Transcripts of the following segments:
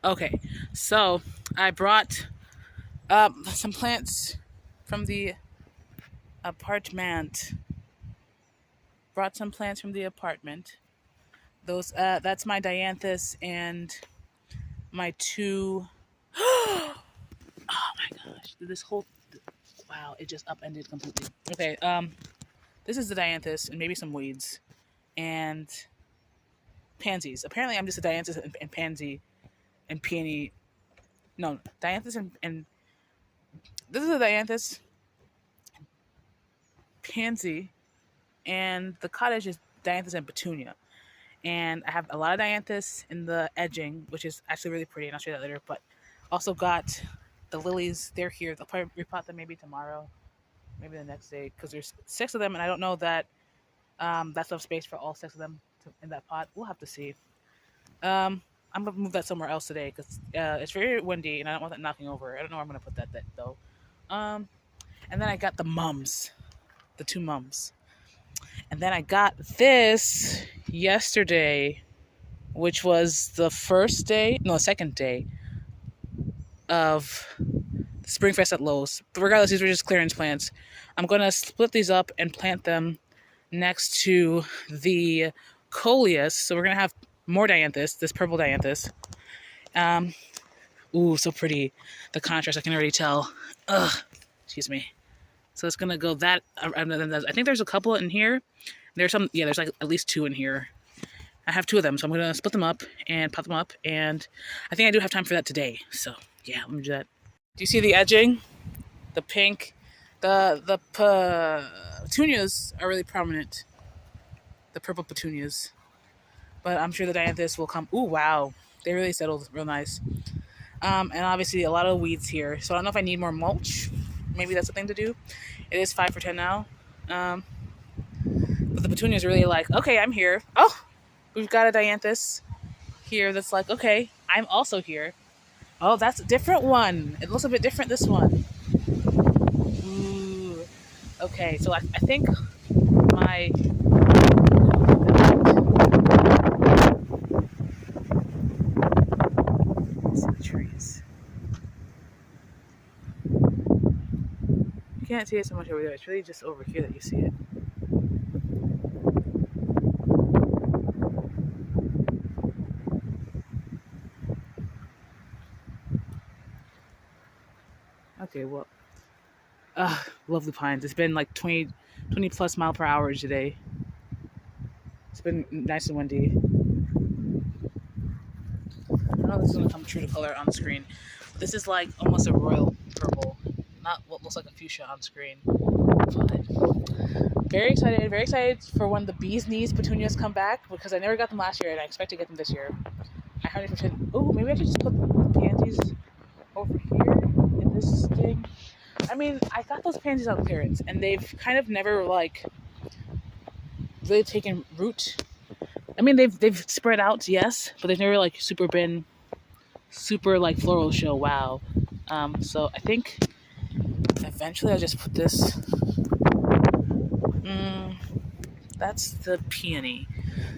Okay, so I brought some plants from the apartment. Brought some plants from the apartment. Those that's my dianthus and my two. Oh my gosh! This whole wow, it just upended completely. Okay, this is the dianthus and maybe some weeds and pansies. Apparently, I'm just a dianthus and pansy and peony. No, dianthus and this is a dianthus pansy, and the cottage is dianthus and petunia. And I have a lot of dianthus in the edging, which is actually really pretty, and I'll show you that later. But also got the lilies. They're here. They'll probably repot them maybe tomorrow, maybe the next day, because there's 6 of them, and I don't know that that's enough space for all 6 of them in that pot. We'll have to see. I'm gonna move that somewhere else today because it's very windy, and I don't want that knocking over. I don't know where I'm gonna put that though. Um, and then I got the mums, the 2 mums. And then I got this yesterday, which was the first day, no, second day of the Spring Fest at Lowe's. But regardless, these were just clearance plants. I'm going to split these up and plant them next to the coleus. So we're going to have more dianthus, this purple dianthus. Ooh, so pretty. The contrast, I can already tell. Ugh, excuse me. So it's going to go that, I think there's a couple in here. There's some, yeah, there's like at least 2 in here. I have 2 of them, so I'm going to split them up and pot them up. And I think I do have time for that today. So, yeah, let me do that. Do you see the edging? The pink? The petunias are really prominent. The purple petunias. But I'm sure the dianthus will come. Ooh, wow. They really settled real nice. And obviously a lot of weeds here. So I don't know if I need more mulch. Maybe that's the thing to do. It is 5 for 10 now. But the petunias are really like, okay, I'm here. Oh, we've got a dianthus here that's like, okay, I'm also here. Oh, that's a different one. It looks a bit different, this one. Ooh. Okay, so I think my... the trees. You can't see it so much over there. It's really just over here that you see it. Okay, well, lovely pines. It's been like 20 plus mile per hour today. It's been nice and windy. I don't know if this is going to come true to color on screen. This is like almost a royal purple, not what looks like a fuchsia on screen. But very excited for when the bee's knees petunias come back because I never got them last year and I expect to get them this year. I 100%. Oh, maybe I should just put the pansies over here in this thing. I mean, I got those pansies on clearance, and they've kind of never like really taken root. I mean, they've spread out, yes, but they've never like been super like floral show. Wow. So I think eventually I'll just put this. That's the peony.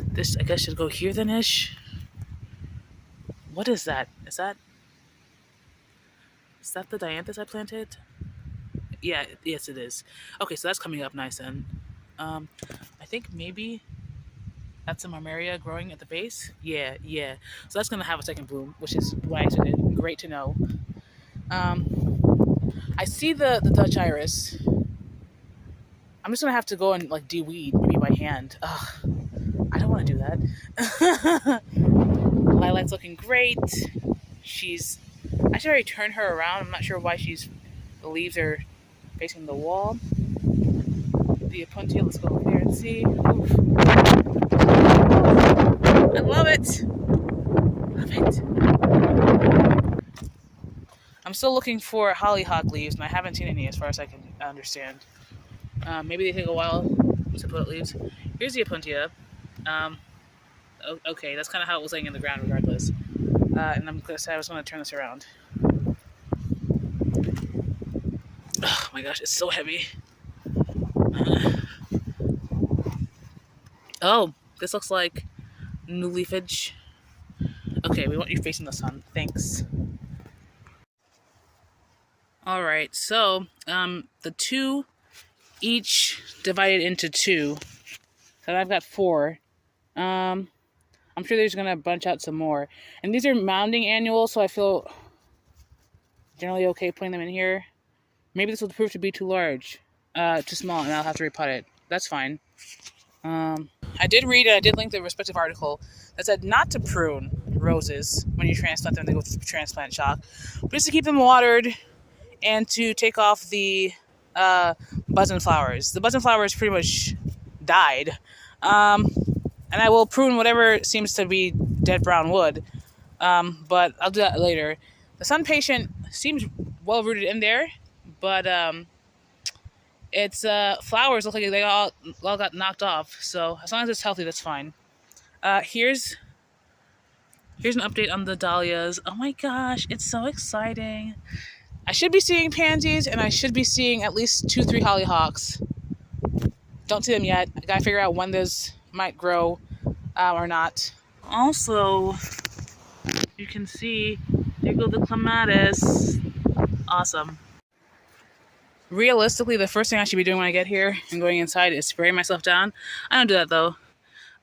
This I guess should go here then ish. What is that? Is that the dianthus I planted? Yeah, yes it is. Okay, so that's coming up nice then. I think maybe that's some armeria growing at the base. Yeah. So that's gonna have a second bloom, which is why I said it. Great to know. I see the Dutch iris. I'm just gonna have to go and like de-weed maybe by hand. Ugh, I don't want to do that. Lilac's looking great. I should already turn her around. I'm not sure why the leaves are facing the wall. The Apuntia, let's go over there and see. Oof. I love it. I'm still looking for hollyhock leaves, and I haven't seen any as far as I can understand. Maybe they take a while to put out leaves. Here's the Apuntia. Okay, that's kind of how it was laying in the ground regardless. And I'm going to say I was going to turn this around. Oh my gosh, it's so heavy. Oh, this looks like new leafage. Okay, Okay, we want you facing the sun. Thanks. All right, so the two each divided into two. So I've got four. I'm sure they're just gonna bunch out some more. And these are mounding annuals, so I feel generally okay putting them in here. Maybe this will prove to be too large, too small, and I'll have to repot it. That's fine. I did read and I did link the respective article that said not to prune roses when you transplant them. They go through transplant shock, but just to keep them watered and to take off the buzz flowers. The buzz flowers pretty much died, and I will prune whatever seems to be dead brown wood. But I'll do that later. The sun patient seems well rooted in there, but its flowers look like they all got knocked off. So as long as it's healthy, that's fine. Here's an update on the dahlias. Oh my gosh, it's so exciting. I should be seeing pansies, and I should be seeing at least 2-3 hollyhocks. Don't see them yet. I gotta figure out when those might grow or not. Also, you can see, there go the clematis. Awesome. Realistically, the first thing I should be doing when I get here and going inside is spraying myself down. I don't do that though.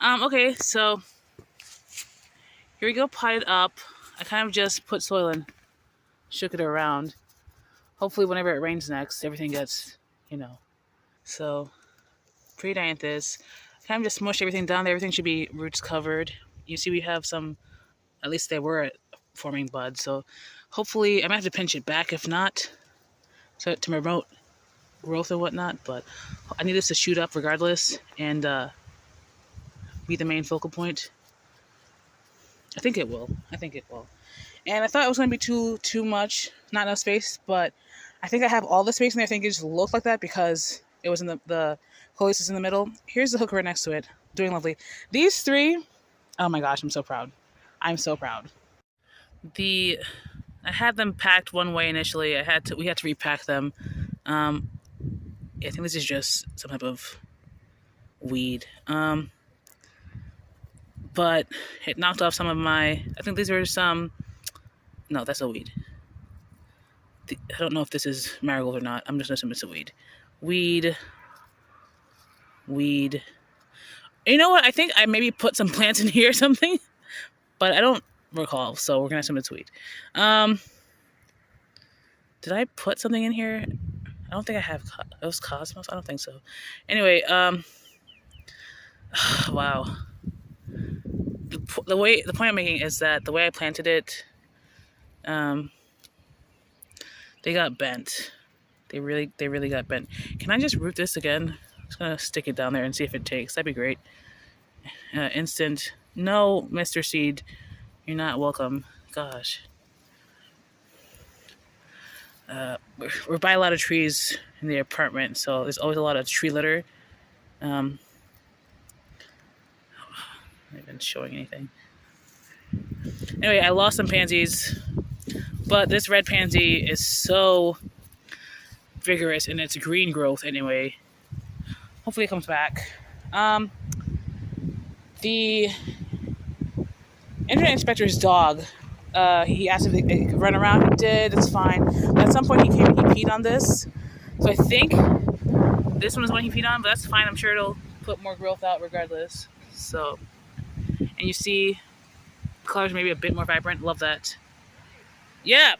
Okay, so here we go, potted up. I kind of just put soil in, shook it around. Hopefully whenever it rains next, everything gets, So, pretty dianthus. Kind of just smush everything down there. Everything should be roots covered. You see we have some, at least they were forming buds. So hopefully, I might have to pinch it back if not, so to promote growth and whatnot. But I need this to shoot up regardless and be the main focal point. I think it will. And I thought it was going to be too much, not enough space, but I think I have all the space in there. I think it just looked like that because it was in the coleus is in the middle. Here's the hook right next to it. Doing lovely. These three, oh my gosh, I'm so proud. I'm so proud. I had them packed one way initially. We had to repack them. I think this is just some type of weed. But it knocked off some of I think these were some, no, that's a weed. I don't know if this is marigold or not. I'm just assuming it's a weed. Weed. You know what? I think I maybe put some plants in here or something, but I don't recall, so we're gonna assume it's weed. Did I put something in here? I don't think I have. It was cosmos? I don't think so. Anyway, wow. The point I'm making is that the way I planted it, they got bent. They really got bent. Can I just root this again? I'm just gonna stick it down there and see if it takes. That'd be great. Instant. No, Mr. Seed, you're not welcome. Gosh. We're by a lot of trees in the apartment, so there's always a lot of tree litter. I'm not even showing anything. Anyway, I lost some pansies, but this red pansy is so vigorous in its green growth anyway. Hopefully it comes back. The internet inspector's dog, he asked if he could run around. He did, it's fine. But at some point he peed on this. So I think this one is one he peed on, but that's fine. I'm sure it'll put more growth out regardless. So, and you see the colors maybe a bit more vibrant. Love that. Yeah.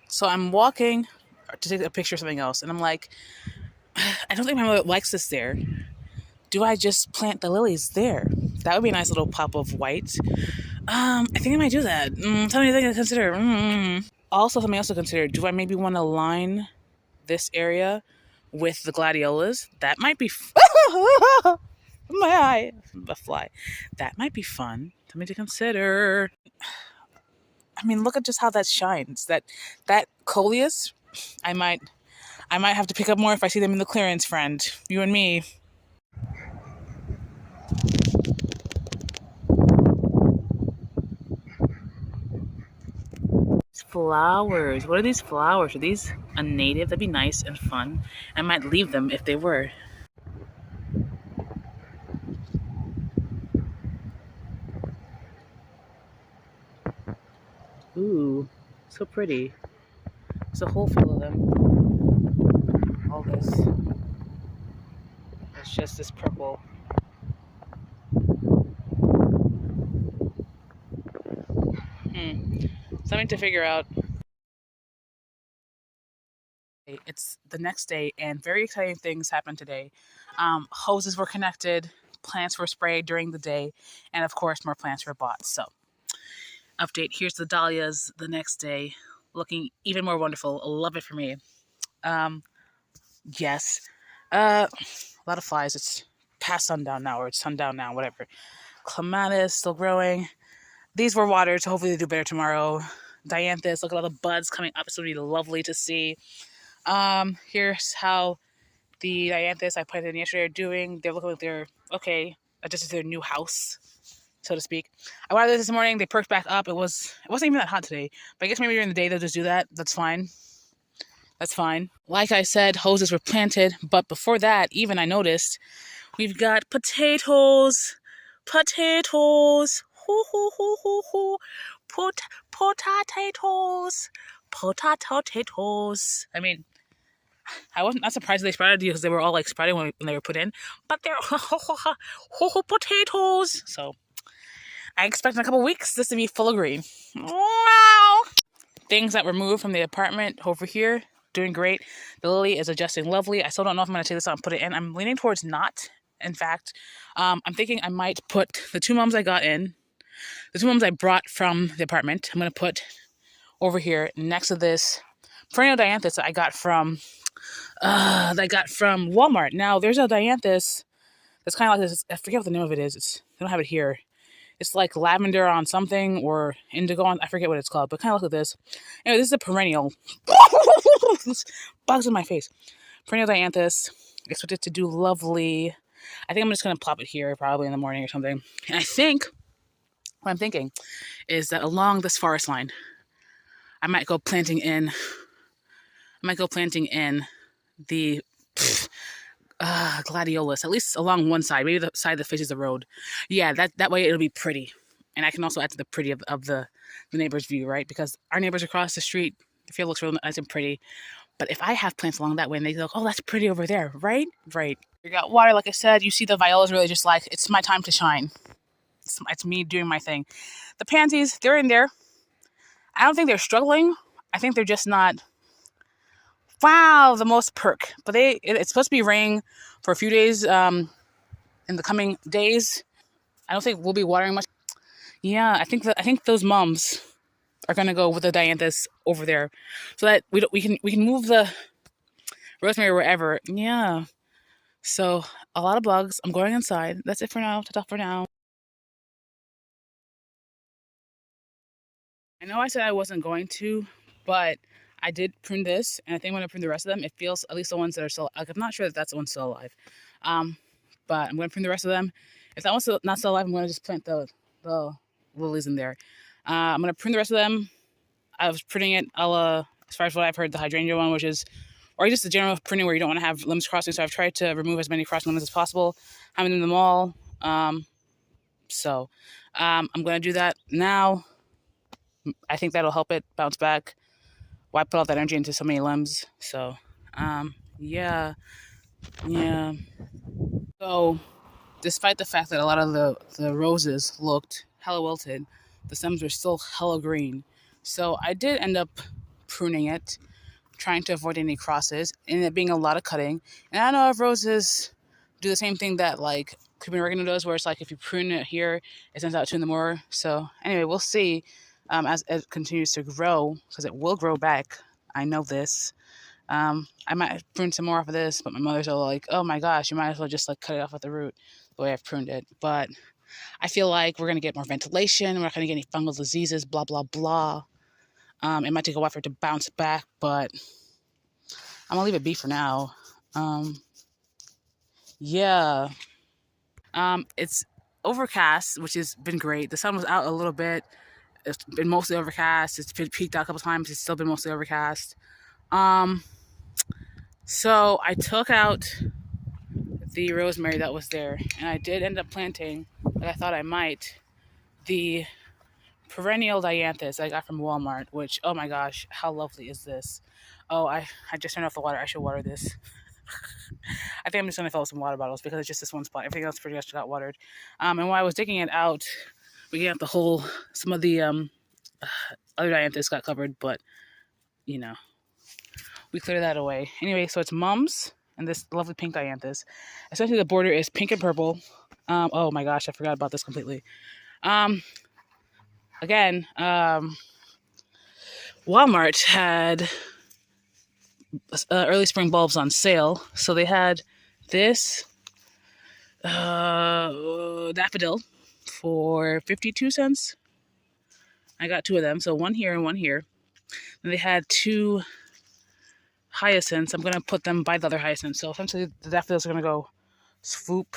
So I'm walking to take a picture of something else, and I'm like, I don't think my mother likes this there. Do I just plant the lilies there? That would be a nice little pop of white. I think I might do that. Tell me anything to consider. Also, something else to consider. Do I maybe want to line this area with the gladiolas? That might be... my eye. A fly. That might be fun. Something to consider. I mean, look at just how that shines. That coleus, I might have to pick up more if I see them in the clearance, friend. You and me. Flowers. What are these flowers? Are these a native? That'd be nice and fun. I might leave them if they were. So pretty. There's a whole field of them. All this. It's just this purple. Something to figure out. It's the next day, and very exciting things happened today. Hoses were connected, plants were sprayed during the day, and of course, more plants were bought. So, update, here's the dahlias the next day, looking even more wonderful. Love it for me. Um, yes. A lot of flies. It's past sundown now, or it's sundown now, whatever. Clematis still growing. These were watered, so hopefully they do better tomorrow. Dianthus, look at all the buds coming up. It's going to be lovely to see. Here's how the dianthus I planted in yesterday are doing. They're looking like they're okay, adjusted to their new house, so to speak. I watered this morning. They perked back up. It wasn't even that hot today, but I guess maybe during the day they'll just do that. That's fine. That's fine. Like I said, hoses were planted, but before that, even I noticed we've got potatoes. Potatoes. Hoo hoo hoo hoo hoo. Potatoes. Potatoes. I mean, I wasn't not surprised they sprouted because they were all like sprouting when they were put in, but they're potatoes. So I expect in a couple weeks this to be full of green. Wow. Things that were moved from the apartment over here, doing great. The lily is adjusting lovely. I still don't know if I'm going to take this out and put it in. I'm leaning towards not. In fact, I'm thinking I might put the two mums I got in, the two mums I brought from the apartment. I'm going to put over here next to this perennial dianthus that I got from Walmart. Now there's a dianthus that's kind of like this. I forget what the name of it is. They don't have it here. It's like lavender on something or indigo on. I forget what it's called, but kind of look at this. Anyway, this is a perennial. This bugs in my face. Perennial dianthus. Expect it to do lovely. I think I'm just gonna plop it here probably in the morning or something. And I think what I'm thinking is that along this forest line, I might go planting in the gladiolus, at least along one side, maybe the side that faces the road. Yeah, that way it'll be pretty. And I can also add to the pretty of the neighbor's view, right? Because our neighbors across the street, the field looks really nice and pretty. But if I have plants along that way and they go, oh, that's pretty over there, right? Right. We got water, like I said. You see the violas really just like, it's my time to shine. It's me doing my thing. The pansies, they're in there. I don't think they're struggling. I think they're just not, wow, the most perk. But it's supposed to be raining for a few days in the coming days. I don't think we'll be watering much. Yeah, I think those mums are gonna go with the dianthus over there, so that we can move the rosemary wherever. Yeah. So a lot of bugs. I'm going inside. That's it for now. Ta-ta for now. I know I said I wasn't going to, but I did prune this, and I think when I prune the rest of them, it feels, at least the ones that are still, like, I'm not sure that that's the one still alive. But I'm going to prune the rest of them. If that one's not still alive, I'm going to just plant the lilies in there. I'm going to prune the rest of them. I was pruning it as far as what I've heard, the hydrangea one, which is, or just the general pruning where you don't want to have limbs crossing. So I've tried to remove as many crossing limbs as possible, having them all. I'm going to do that now. I think that'll help it bounce back. Why put all that energy into so many limbs? So, yeah. So, despite the fact that a lot of the roses looked hella wilted, the stems were still hella green. So I did end up pruning it, trying to avoid any crosses, and it being a lot of cutting. And I don't know if roses do the same thing that like creeping oregano does, where it's like if you prune it here, it sends out 2 in the more. So anyway, we'll see as it continues to grow, because it will grow back. I know this. I might prune some more off of this, but my mother's all like, oh my gosh, you might as well just like cut it off at the root the way I've pruned it. But I feel like we're going to get more ventilation. We're not going to get any fungal diseases, blah, blah, blah. It might take a while for it to bounce back, but I'm going to leave it be for now. Yeah. It's overcast, which has been great. The sun was out a little bit. It's been mostly overcast. It's been peaked out a couple times. It's still been mostly overcast. So I took out the rosemary that was there, and I did end up planting, like I thought I might, the perennial dianthus I got from Walmart, which, oh my gosh, how lovely is this? Oh, I just turned off the water. I should water this. I think I'm just going to fill up some water bottles because it's just this one spot. Everything else pretty much got watered. And while I was digging it out, we got the whole, some of the other dianthus got covered, but, you know, we cleared that away. Anyway, so it's mums and this lovely pink dianthus. Essentially, the border is pink and purple. Oh my gosh, I forgot about this completely. Again, Walmart had early spring bulbs on sale. So they had this daffodil for 52 cents. I got two of them, so one here and one here. And they had two hyacinths. I'm going to put them by the other hyacinth. So essentially the daffodils are going to go swoop.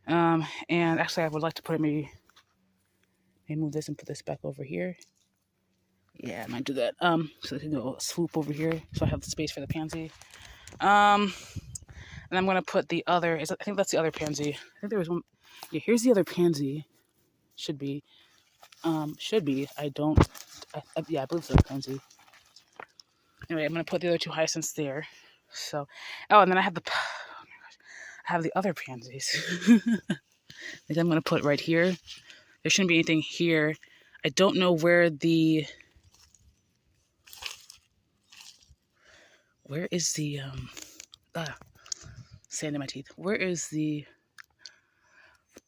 And actually I would like to put it maybe move this and put this back over here. Yeah, I might do that. So they can go swoop over here. So I have the space for the pansy. And I'm going to put the other, I think that's the other pansy. I think there was one. Yeah, here's the other pansy. Should be. I don't, yeah, I believe it's the other pansy. Anyway, I'm going to put the other two hyacinths there. So, oh, and then I have oh my gosh, I have the other pansies. I think I'm going to put right here. There shouldn't be anything here. I don't know where is the, sand in my teeth. Where is the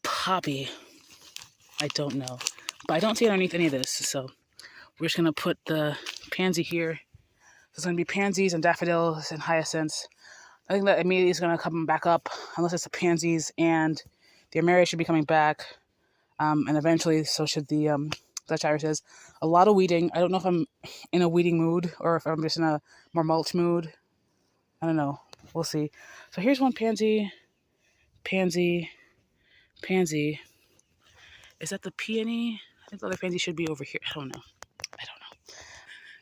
poppy? I don't know. But I don't see it underneath any of this. So we're just going to put the pansy here. There's going to be pansies and daffodils and hyacinths. I think that immediately is going to come back up, unless it's the pansies, and the Amelia should be coming back. And eventually, so should the Dutch irises. A lot of weeding. I don't know if I'm in a weeding mood or if I'm just in a more mulch mood. I don't know. We'll see. So here's one pansy. Pansy. Pansy. Is that the peony? I think the other pansy should be over here. I don't know.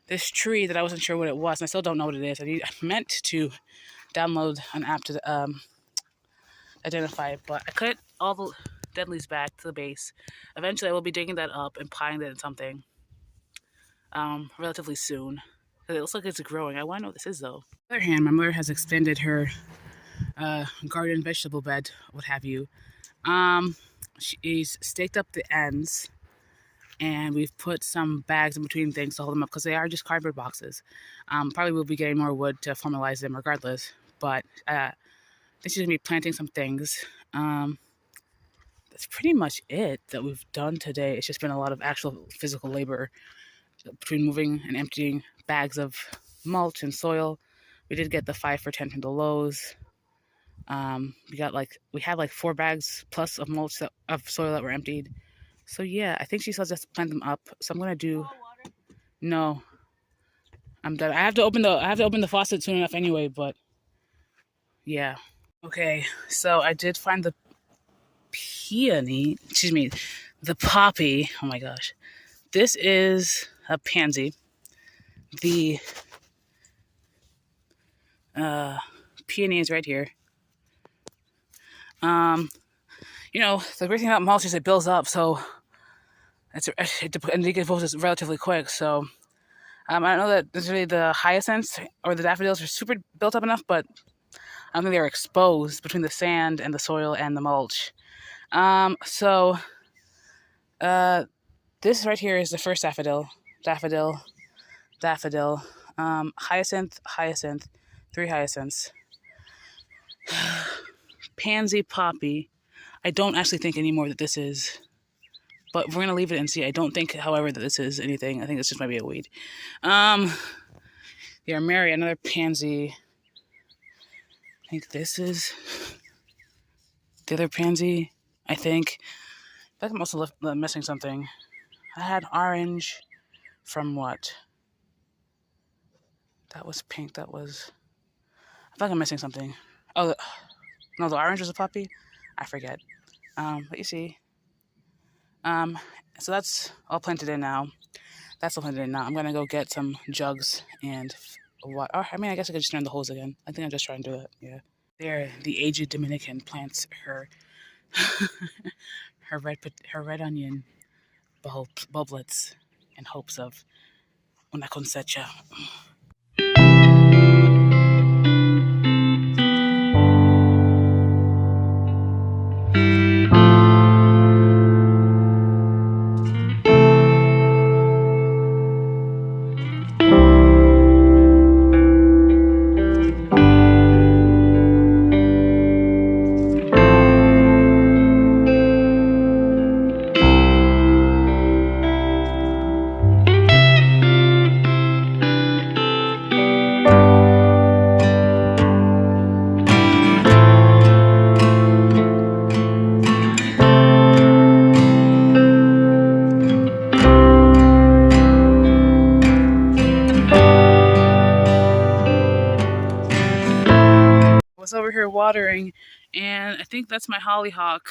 This tree that I wasn't sure what it was, and I still don't know what it is. I meant to download an app to identify it, but I cut all the dead leaves back to the base. Eventually, I will be digging that up and potting that in something relatively soon. It looks like it's growing. I want to know what this is, though. On the other hand, my mother has extended her garden vegetable bed, what have you. She's staked up the ends, and we've put some bags in between things to hold them up because they are just cardboard boxes. Probably will be getting more wood to formalize them regardless, but I think she's going to be planting some things. That's pretty much it that we've done today. It's just been a lot of actual physical labor between moving and emptying bags of mulch and soil. We did get the 5 for 10 from the Lowe's. We had like 4 bags plus of mulch of soil that were emptied. So yeah, I think she still just plant them up. So I'm gonna do. No, I'm done. I have to open the faucet soon enough anyway. But yeah. Okay, so I did find the peony. Excuse me, the poppy. Oh my gosh, this is a pansy. The peony is right here. You know, the great thing about mulch is it builds up, so it decomposes relatively quick. So I don't know that necessarily the hyacinths or the daffodils are super built up enough, but I don't think they're exposed between the sand and the soil and the mulch. This right here is the first daffodil, hyacinth, 3 hyacinths, pansy, poppy. I don't actually think anymore that this is, but we're going to leave it and see. I don't think, however, that this is anything. I think this just might be a weed. The Armeria, another pansy. I think this is the other pansy, I think. I think I'm also missing something. I had orange from what? That was pink. That was... I feel like I'm missing something. Oh, no, the orange was a poppy? I forget. But you see. So that's all planted in now. I'm going to go get some jugs and water. Oh, I mean, I guess I could just turn the hose again. I think I'm just trying to do that. Yeah. There, the aged Dominican plants her her red onion bulblets in hopes of una cosecha. Was over here watering, and I think that's my hollyhock.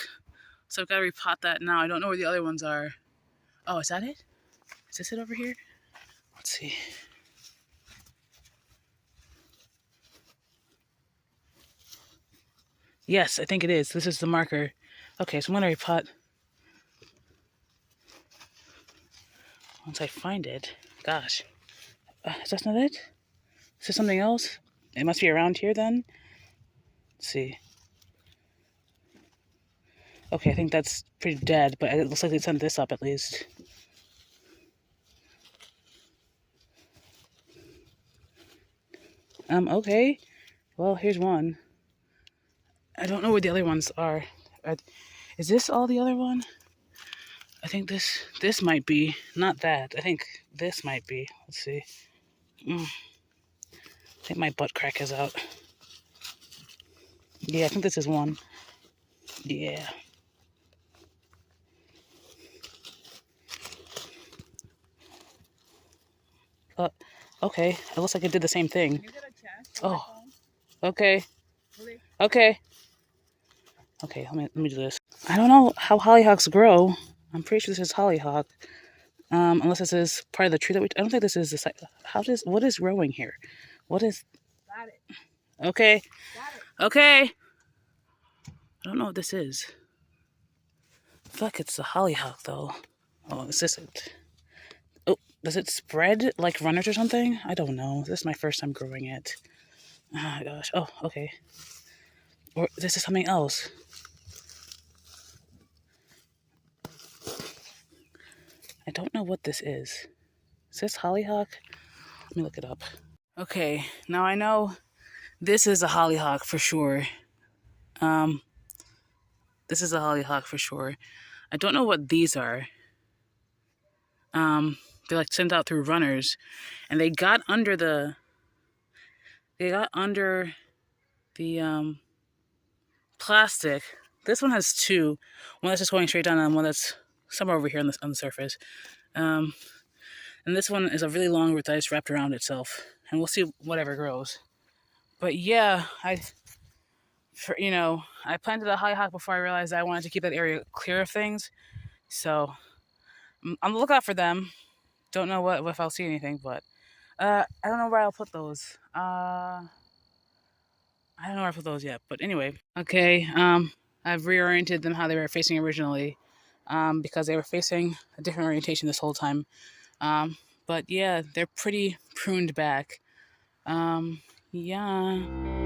So I've got to repot that now. I don't know where the other ones are. Oh, is that it? Is this it over here? Let's see. Yes, I think it is. This is the marker. Okay, so I'm going to repot. Once I find it. Gosh. Is that not it? Is this something else? It must be around here then. Let's see. Okay, I think that's pretty dead, but it looks like they sent this up at least. Okay. Well, here's one. I don't know where the other ones are. Is this all the other one? I think this might be. Not that. I think this might be. Let's see. I think my butt crack is out. Yeah, I think this is one. Yeah. Okay. It looks like it did the same thing. Oh. Okay. Okay. Okay, let me do this. I don't know how hollyhocks grow. I'm pretty sure this is hollyhock. Unless this is part of the tree that I don't think this is the site. What is growing here? What is? Got it. Okay. Got it. Okay. I don't know what this is. Fuck, it's the hollyhock though. Oh, is this it? Oh, does it spread like runners or something? I don't know. This is my first time growing it. Oh my gosh. Oh, okay. Or this is something else. I don't know what this is. Is this hollyhock? Let me look it up. Okay, now I know this is a hollyhock for sure. This is a hollyhock for sure. I don't know what these are. They're like sent out through runners, and they got under the plastic. This one has two. One that's just going straight down, and one that's somewhere over here on the surface. And this one is a really long root that I just wrapped around itself, and we'll see whatever grows. But yeah, I planted a hollyhock before I realized I wanted to keep that area clear of things. So I'm on the lookout for them. Don't know if I'll see anything, but I don't know where I'll put those. I don't know where I put those yet, but anyway. Okay, I've reoriented them how they were facing originally, because they were facing a different orientation this whole time. But yeah, they're pretty pruned back. Yeah.